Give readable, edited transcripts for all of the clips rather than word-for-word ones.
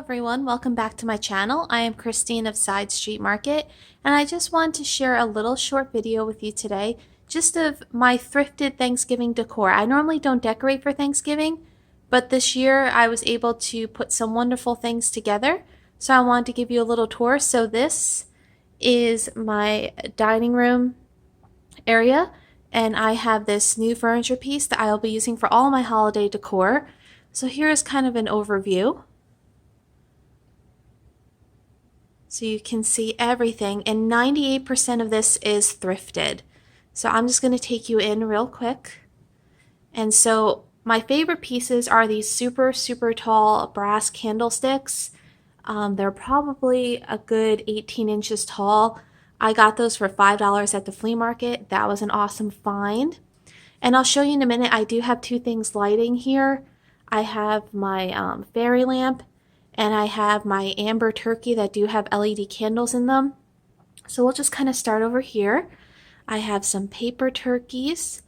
everyone, welcome back to my channel. I am Christine of Side Street Market, and I just wanted to share a little short video with you today just of my thrifted Thanksgiving decor. I normally don't decorate for Thanksgiving, but this year I was able to put some wonderful things together, so I wanted to give you a little tour. So this is my dining room area, and I have this new furniture piece that I'll be using for all my holiday decor. So here is kind of an overview. So you can see everything, and 98% of this is thrifted. So I'm just going to take you in real quick. And so my favorite pieces are these super tall brass candlesticks. They're probably a good 18 inches tall. I got those for $5 at the flea market. That was an awesome find. And I'll show you in a minute, I do have two things lighting here. I have my fairy lamp, and I have my amber turkey that do have LED candles in them. So we'll just kind of start over here. I have some paper turkeys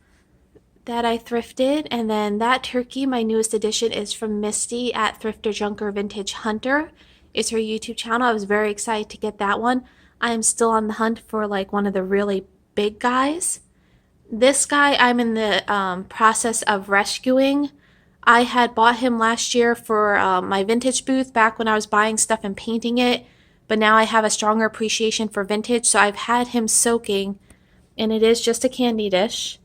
that I thrifted, and then that turkey, my newest addition, is from Misty at Thrifter Junker Vintage Hunter. It's her YouTube channel. I was very excited to get that one. I am still on the hunt for like one of the really big guys. This guy I'm in the process of rescuing. I had bought him last year for my vintage booth back when I was buying stuff and painting it, but now I have a stronger appreciation for vintage, so I've had him soaking, and it is just a candy dish,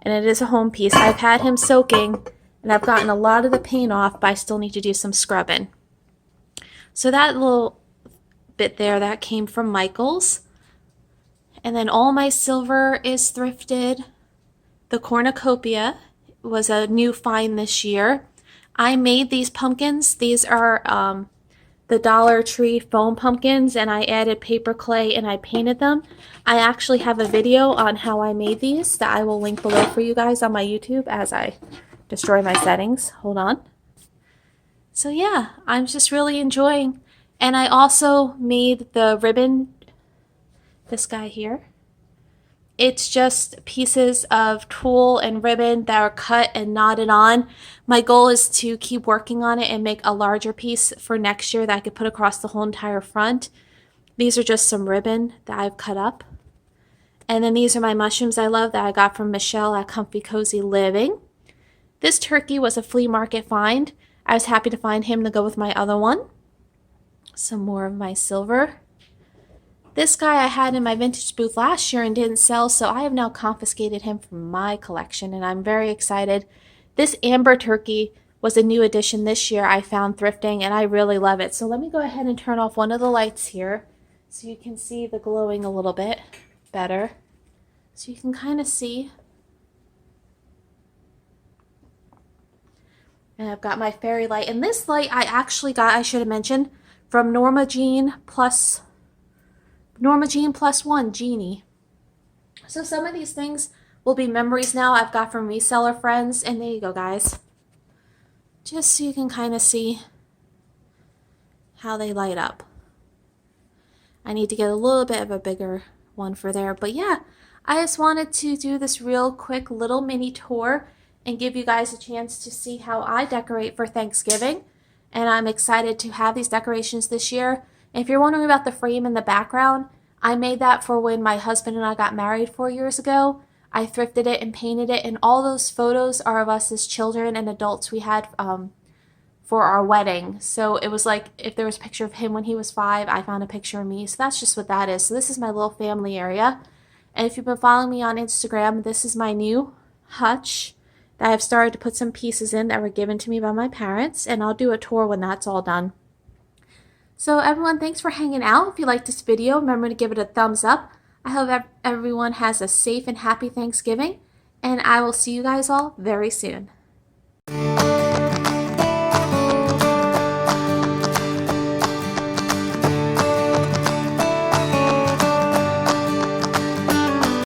and it is a home piece. I've had him soaking, and I've gotten a lot of the paint off, but I still need to do some scrubbing. So that little bit there, that came from Michael's. And then all my silver is thrifted. The cornucopia was a new find this year. I made these pumpkins. These are the Dollar Tree foam pumpkins, and I added paper clay and I painted them. I actually have a video on how I made these that I will link below for you guys on my YouTube as I destroy my settings. Hold on. So yeah, I'm just really enjoying. And I also made the ribbon, this guy here. It's just pieces of tulle and ribbon that are cut and knotted on. My goal is to keep working on it and make a larger piece for next year that I could put across the whole entire front. These are just some ribbon that I've cut up. And then these are my mushrooms I love that I got from Michelle at Comfy Cozy Living. This turkey was a flea market find. I was happy to find him to go with my other one. Some more of my silver. This guy I had in my vintage booth last year and didn't sell, so I have now confiscated him from my collection, and I'm very excited. This amber turkey was a new addition this year I found thrifting, and I really love it. So let me go ahead and turn off one of the lights here so you can see the glowing a little bit better. So you can kind of see. And I've got my fairy light. And this light I actually got, I should have mentioned, from Norma Jean Plus One Genie. So some of these things will be memories now I've got from reseller friends, and there you go, guys. Just so you can kind of see how they light up. I need to get a little bit of a bigger one for there, but yeah, I just wanted to do this real quick little mini tour and give you guys a chance to see how I decorate for Thanksgiving, and I'm excited to have these decorations this year. If you're wondering about the frame in the background, I made that for when my husband and I got married 4 years ago. I thrifted it and painted it, and all those photos are of us as children and adults we had for our wedding. So it was like if there was a picture of him when he was 5, I found a picture of me. So that's just what that is. So this is my little family area. And if you've been following me on Instagram, this is my new hutch that I've started to put some pieces in that were given to me by my parents, and I'll do a tour when that's all done. So everyone, thanks for hanging out. If you liked this video, remember to give it a thumbs up. I hope everyone has a safe and happy Thanksgiving, and I will see you guys all very soon.